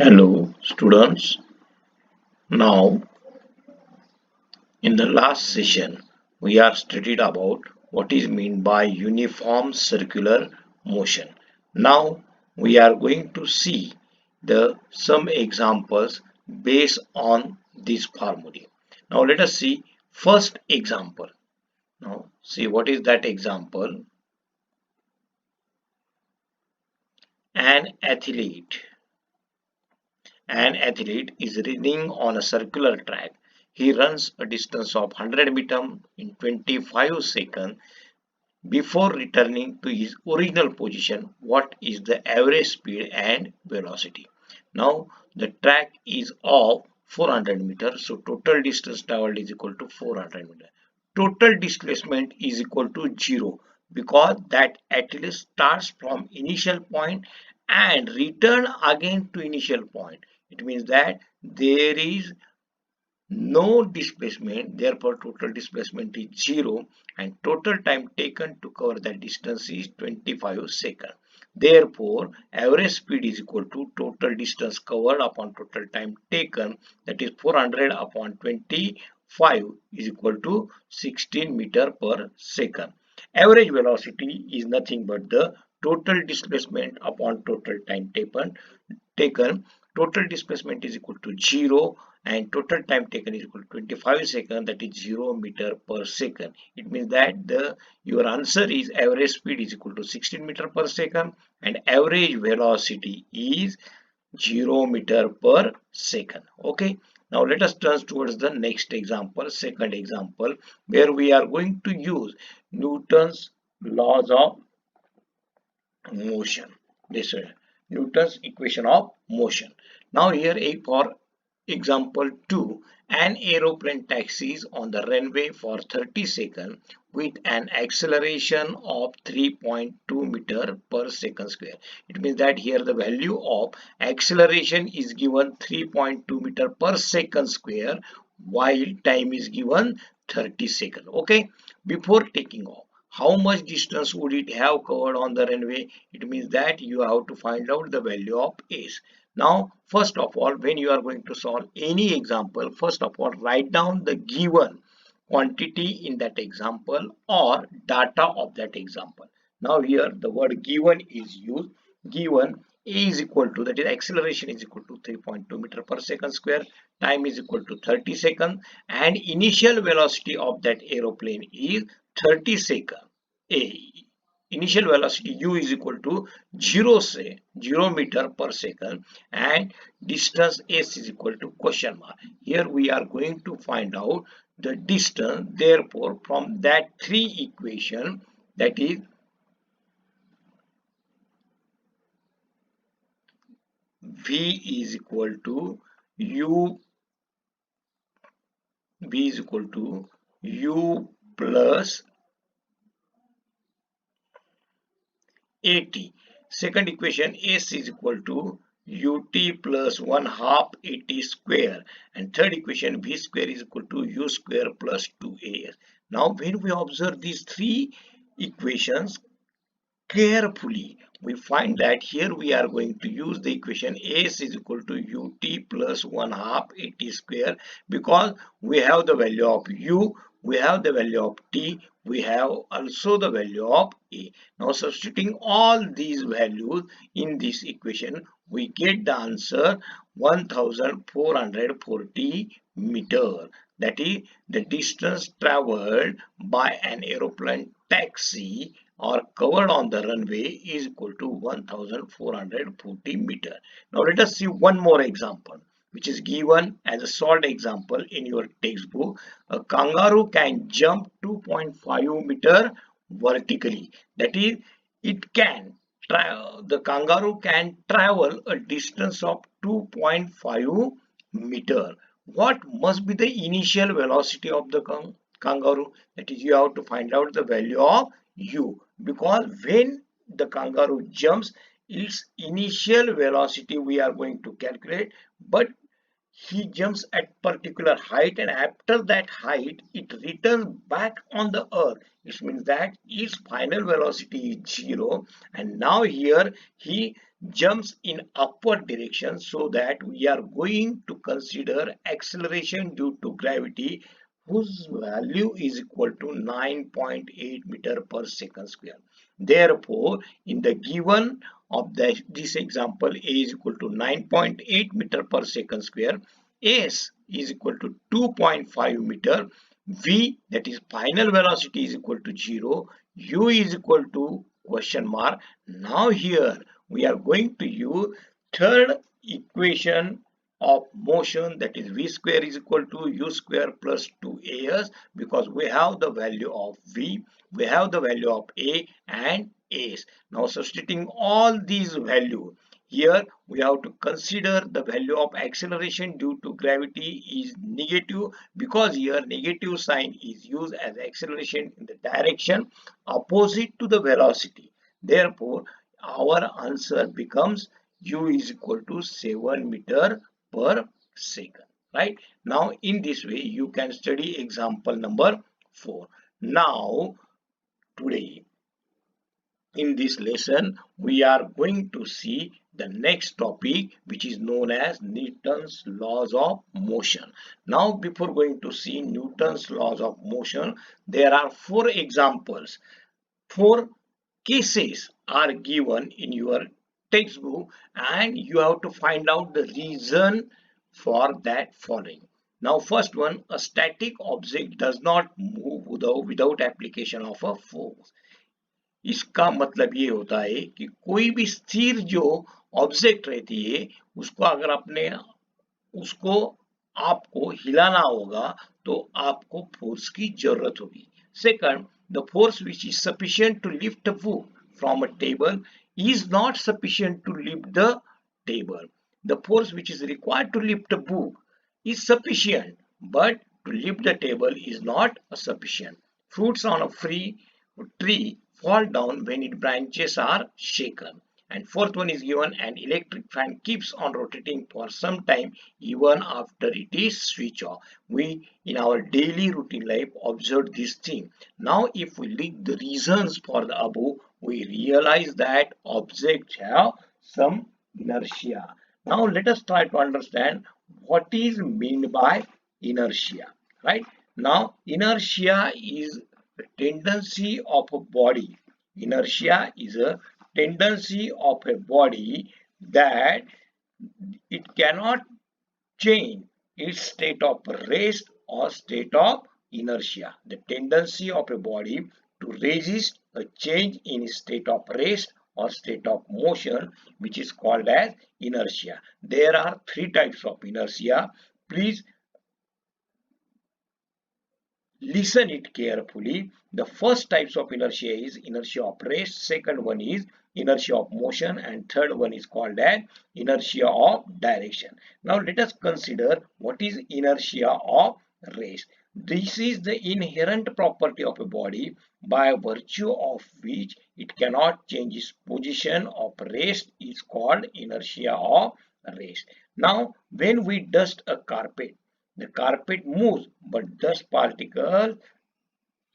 Hello students. Now in the last session we are studied about what is meant by uniform circular motion. Now we are going to see the some examples based on this formula. Now let us see first example. Now see what is that example. An athlete An athlete is running on a circular track. He runs a distance of 100 meters in 25 seconds before returning to his original position. What is the average speed and velocity? Now the track is of 400 meters, so total distance traveled is equal to 400 meters. Total displacement is equal to 0 because that athlete starts from initial point and return again to initial point. It means that there is no displacement, therefore total displacement is 0 and total time taken to cover that distance is 25 seconds. Therefore, average speed is equal to total distance covered upon total time taken, that is 400 upon 25 is equal to 16 meter per second. Average velocity is nothing but the total displacement upon total time taken. Total displacement is equal to 0 and total time taken is equal to 25 seconds, that is 0 meter per second. It means that your answer is average speed is equal to 16 meter per second and average velocity is 0 meter per second. Okay, now let us turn towards the next example, second example, where we are going to use Newton's laws of motion. This Newton's equation of motion. Now here for example 2, an aeroplane taxis on the runway for 30 seconds with an acceleration of 3.2 meter per second square. It means that here the value of acceleration is given 3.2 meter per second square while time is given 30 seconds. Okay, before taking off, how much distance would it have covered on the runway? It means that you have to find out the value of s. Now first of all, when you are going to solve any example, first of all write down the given quantity in that example or data of that example. Now here the word given is used. Given a is equal to, that is acceleration is equal to 3.2 meter per second square, time is equal to 30 seconds and initial velocity of that aeroplane is 30 seconds. A initial velocity u is equal to 0 meter per second and distance s is equal to question mark. Here we are going to find out the distance. Therefore, from that three equation, that is v is equal to u plus at. Second equation, s is equal to ut plus 1 half at square, and third equation, v square is equal to u square plus 2as. Now when we observe these three equations carefully, we find that here we are going to use the equation s is equal to ut plus 1 half at square, because we have the value of u, we have the value of t, we have also the value of a. Now substituting all these values in this equation, we get the answer 1440 meter. That is the distance traveled by an aeroplane taxi or covered on the runway is equal to 1440 meter. Now let us see one more example which is given as a solved example in your textbook. A kangaroo can jump 2.5 meter vertically. That is, the kangaroo can travel a distance of 2.5 meter. What must be the initial velocity of the kangaroo? That is, you have to find out the value of u, because when the kangaroo jumps, its initial velocity we are going to calculate, but he jumps at particular height, and after that height it returns back on the earth. It means that its final velocity is 0, and now here he jumps in upward direction, so that we are going to consider acceleration due to gravity, whose value is equal to 9.8 meter per second square. Therefore, in the given of this example, A is equal to 9.8 meter per second square, S is equal to 2.5 meter, V, that is final velocity, is equal to 0, U is equal to question mark. Now here we are going to use third equation of motion, that is V square is equal to U square plus 2AS, because we have the value of V, we have the value of A and S. Now substituting all these values, here we have to consider the value of acceleration due to gravity is negative, because here negative sign is used as acceleration in the direction opposite to the velocity. Therefore, our answer becomes U is equal to 7 meter per second. Right? Now, in this way, you can study example number 4. Now, today, in this lesson, we are going to see the next topic, which is known as Newton's laws of motion. Now, before going to see Newton's laws of motion, there are 4 examples. 4 cases are given in your textbook, and you have to find out the reason for that following. Now, first one, a static object does not move without application of a force. इसका मतलब ये होता है कि कोई भी स्थिर जो ऑब्जेक्ट रहती है, उसको अगर उसको आपको हिलाना होगा, तो आपको फोर्स की जरूरत होगी. Second, the force which is sufficient to lift a book from a table is not sufficient to lift the table. The force which is required to lift a book is sufficient, but to lift the table is not sufficient. Fruits on a free tree fall down when its branches are shaken. And fourth one is given, an electric fan keeps on rotating for some time even after it is switched off. We in our daily routine life observe this thing. Now if we look the reasons for the above, we realize that objects have some inertia. Now let us try to understand what is meant by inertia. Right? Now inertia is a tendency of a body. Inertia is a tendency of a body that it cannot change its state of rest or state of inertia. The tendency of a body to resist a change in its state of rest or state of motion, which is called as inertia. There are 3 types of inertia. Please listen it carefully. The first types of inertia is inertia of rest, second one is inertia of motion, and third one is called as inertia of direction. Now let us consider what is inertia of rest. This is the inherent property of a body by virtue of which it cannot change its position of rest is called inertia of rest. Now when we dust a carpet, the carpet moves, but dust particles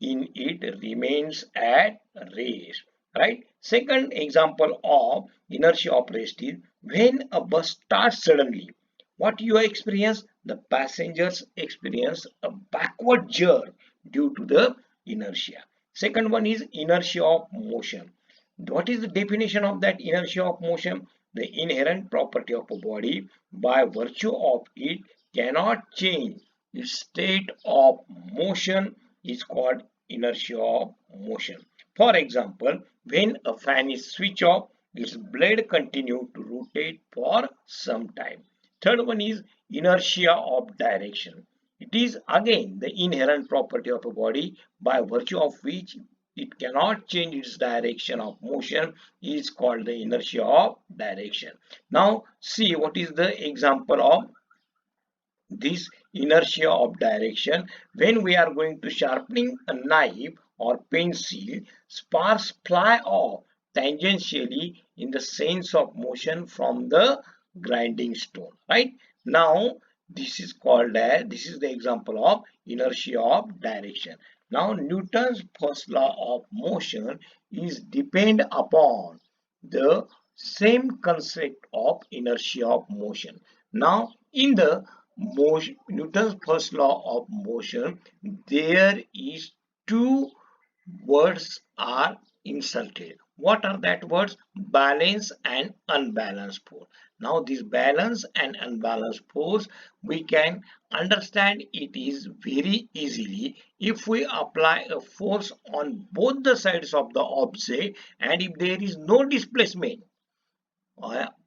in it remains at rest. Right? Second example of inertia of rest is when a bus starts suddenly. What you experience? The passengers experience a backward jerk due to the inertia. Second one is inertia of motion. What is the definition of that inertia of motion? The inherent property of a body by virtue of it cannot change its state of motion is called inertia of motion. For example, when a fan is switched off, its blade continues to rotate for some time. Third one is inertia of direction. It is again the inherent property of a body by virtue of which it cannot change its direction of motion is called the inertia of direction. Now see what is the example of this inertia of direction. When we are going to sharpening a knife or pencil, sparks fly off tangentially in the sense of motion from the grinding stone. Right? Now This is the example of inertia of direction. Now Newton's first law of motion is depend upon the same concept of inertia of motion. Now in the Newton's first law of motion, there is two words are inserted. What are that words? Balance and unbalanced force. Now this balance and unbalanced force, we can understand it is very easily if we apply a force on both the sides of the object, and if there is no displacement,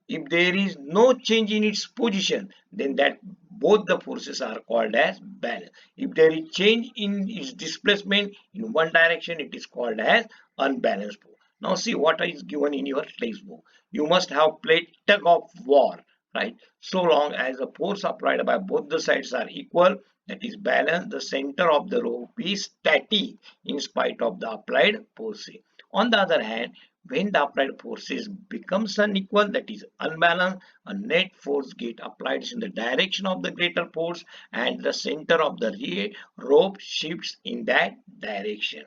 if there is no change in its position, then that both the forces are called as balance. If there is change in its displacement in one direction, it is called as unbalanced force. Now see what is given in your textbook. You must have played tug of war, right? So long as the force applied by both the sides are equal, that is balance, the center of the rope is static in spite of the applied force. On the other hand, when the applied forces becomes unequal, that is unbalanced, a net force get applied in the direction of the greater force and the center of the rope shifts in that direction.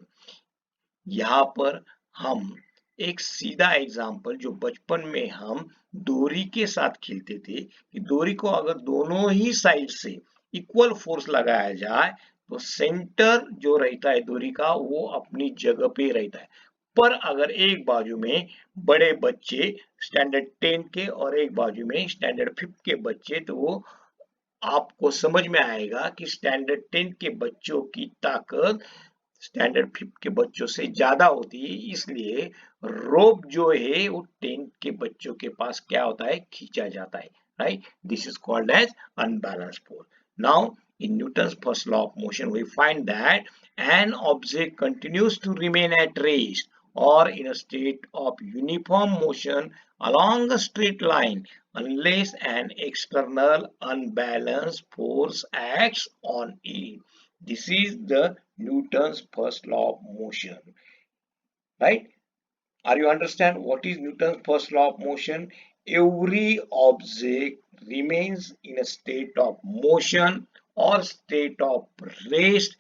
यहाँ पर हम एक सीधा example जो बचपन में हम डोरी के साथ खेलते थे कि डोरी को अगर दोनों ही साइड से इक्वल फोर्स लगाया जाए तो सेंटर जो रहता है डोरी का वो अपनी जगह पे रहता है, पर अगर एक बाजू में बड़े बच्चे स्टैंडर्ड 10 के और एक बाजू में स्टैंडर्ड 5 के बच्चे, तो वो आपको समझ में आएगा कि स्टैंडर्ड 10 के बच्चों की ताकत स्टैंडर्ड 5 के बच्चों से ज्यादा होती है, इसलिए रोप जो है वो 10 के बच्चों के पास क्या होता है, खींचा जाता है, right? This is called as unbalanced force. Now in Newton's first law of motion, we find that an object continues to remain at rest or in a state of uniform motion along a straight line unless an external unbalanced force acts on it. This is the Newton's first law of motion, right? Are you understand what is Newton's first law of motion? Every object remains in a state of motion or state of rest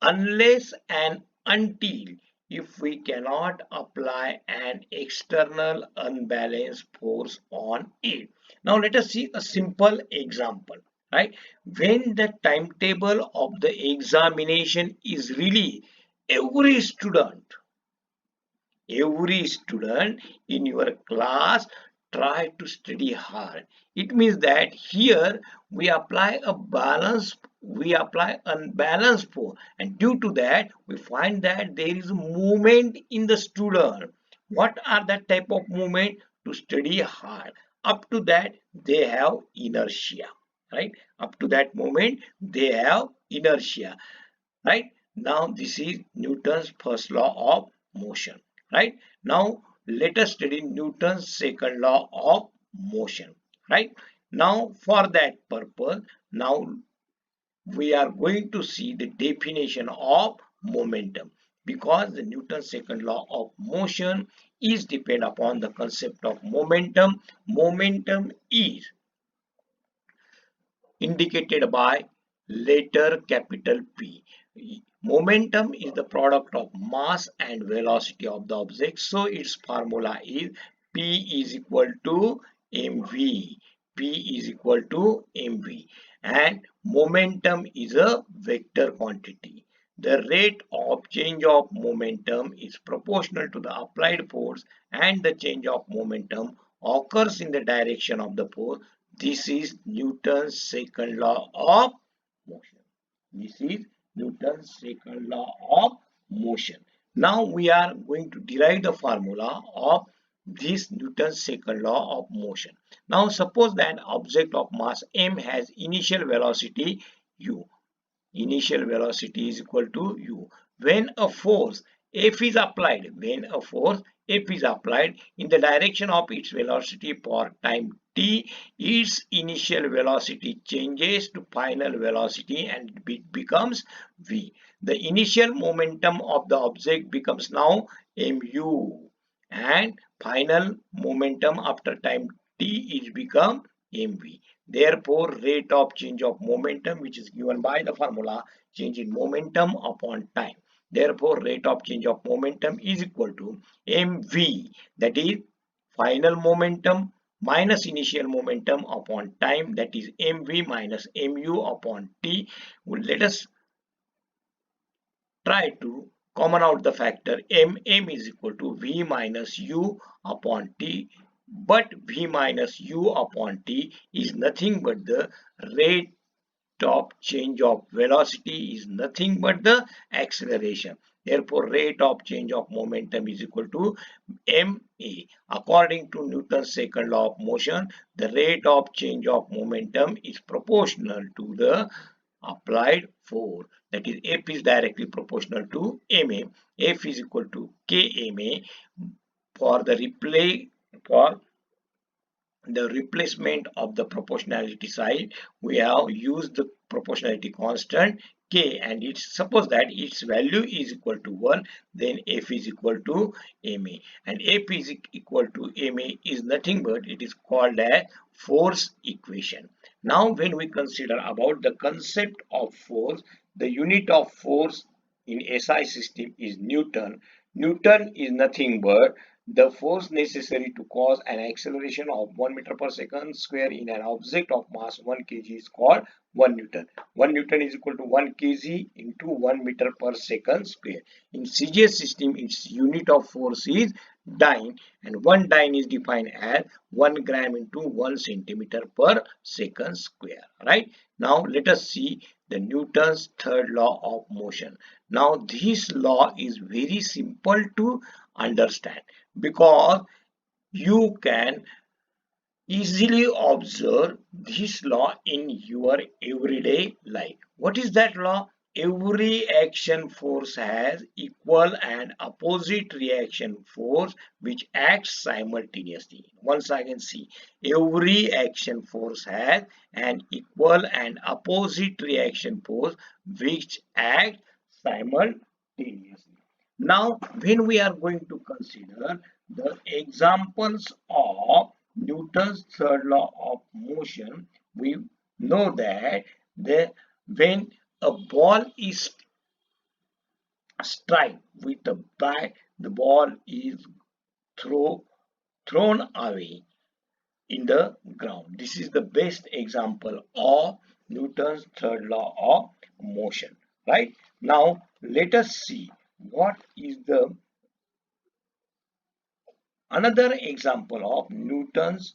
unless and until if we cannot apply an external unbalanced force on it. Now let us see a simple example, right? When the timetable of the examination is released, every student in your class try to study hard. It means that here we apply unbalanced force, and due to that we find that there is movement in the student. What are that type of movement? To study hard. Up to that they have inertia, right? Up to that moment they have inertia, right? Now this is Newton's first law of motion, right? Now let us study Newton's second law of motion, right? Now for that purpose, now we are going to see the definition of momentum, because the Newton's second law of motion is depend upon the concept of momentum. Momentum is indicated by letter capital P. Momentum is the product of mass and velocity of the object. So its formula is P is equal to mv. P is equal to mv. And momentum is a vector quantity. The rate of change of momentum is proportional to the applied force, and the change of momentum occurs in the direction of the force. This is Newton's second law of motion. This is Newton's second law of motion. Now we are going to derive the formula of this Newton's second law of motion. Now suppose that object of mass m has initial velocity u. Initial velocity is equal to u. When a force F is applied, in the direction of its velocity for time t, its initial velocity changes to final velocity and it becomes v. The initial momentum of the object becomes now mu, and final momentum after time t is become mv. Therefore, rate of change of momentum, which is given by the formula change in momentum upon time. Therefore, rate of change of momentum is equal to mv, that is final momentum minus initial momentum upon time, that is mv minus mu upon t. Well, let us try to common out the factor m is equal to v minus u upon t, but v minus u upon t is nothing but the rate of change of velocity, is nothing but the acceleration. Therefore, rate of change of momentum is equal to ma. According to Newton's second law of motion, the rate of change of momentum is proportional to the applied force, that is F is directly proportional to ma. F is equal to kma. For the replacement of the proportionality side, we have used the proportionality constant k, and it's suppose that its value is equal to 1, then F is equal to ma, and F is equal to ma is nothing but it is called a force equation. Now when we consider about the concept of force, the unit of force in SI system is Newton. Newton is nothing but the force necessary to cause an acceleration of 1 meter per second square in an object of mass 1 kg is called 1 Newton. 1 Newton is equal to 1 kg into 1 meter per second square. In CGS system, its unit of force is dyne, and 1 dyne is defined as 1 gram into 1 centimeter per second square. Right? Now let us see the Newton's third law of motion. Now this law is very simple to understand, because you can easily observe this law in your everyday life. What is that law? Every action force has equal and opposite reaction force which acts simultaneously. Once again, see, every action force has an equal and opposite reaction force which acts simultaneously. Now, when we are going to consider the examples of Newton's third law of motion, we know that when a ball is struck with a bat, the ball is thrown away in the ground. This is the best example of Newton's third law of motion. Right? Now, let us see what is the another example of Newton's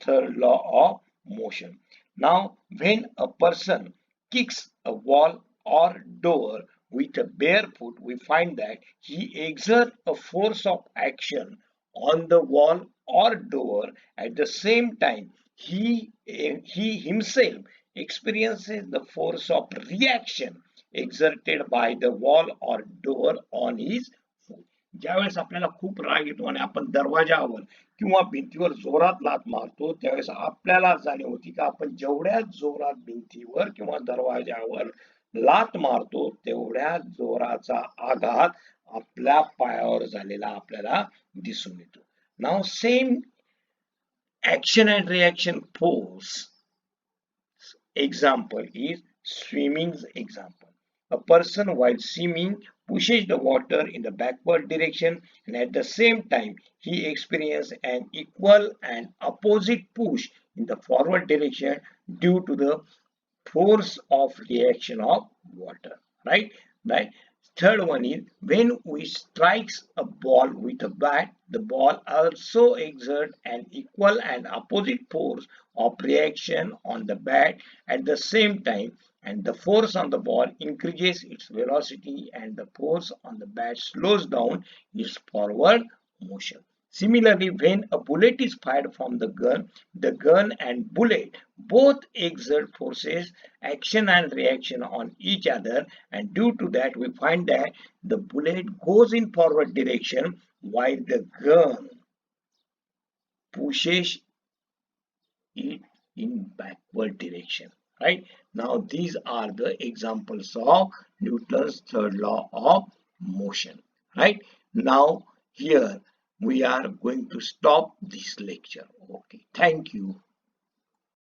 third law of motion. Now, when a person kicks a wall or door with a bare foot, we find that he exerts a force of action on the wall or door. At the same time, he himself experiences the force of reaction exerted by the wall or door on his foot. ज्यावेळेस आपल्याला खूप राग येतो आणि आपण दरवाजावर किंवा भिंतीवर जोरात लाथ मारतो, त्यावेळेस आपल्याला जाणीव होती की आपण जेवढ्या जोरात भिंतीवर किंवा दरवाजावर लाथ मारतो तेवढ्या जोराचा आघात आपल्या पायावर झालेला आपल्याला दिसून येतो. Now same action and reaction force example is swimming's example. A person while swimming pushes the water in the backward direction, and at the same time he experiences an equal and opposite push in the forward direction due to the force of reaction of water. Right. Third one is when we strikes a ball with a bat, the ball also exerts an equal and opposite force of reaction on the bat at the same time, and the force on the ball increases its velocity and the force on the bat slows down its forward motion. Similarly, when a bullet is fired from the gun and bullet both exert forces, action and reaction on each other, and due to that we find that the bullet goes in forward direction while the gun pushes it in backward direction. Right? Now these are the examples of Newton's third law of motion. Right? Now here we are going to stop this lecture. Okay, thank you.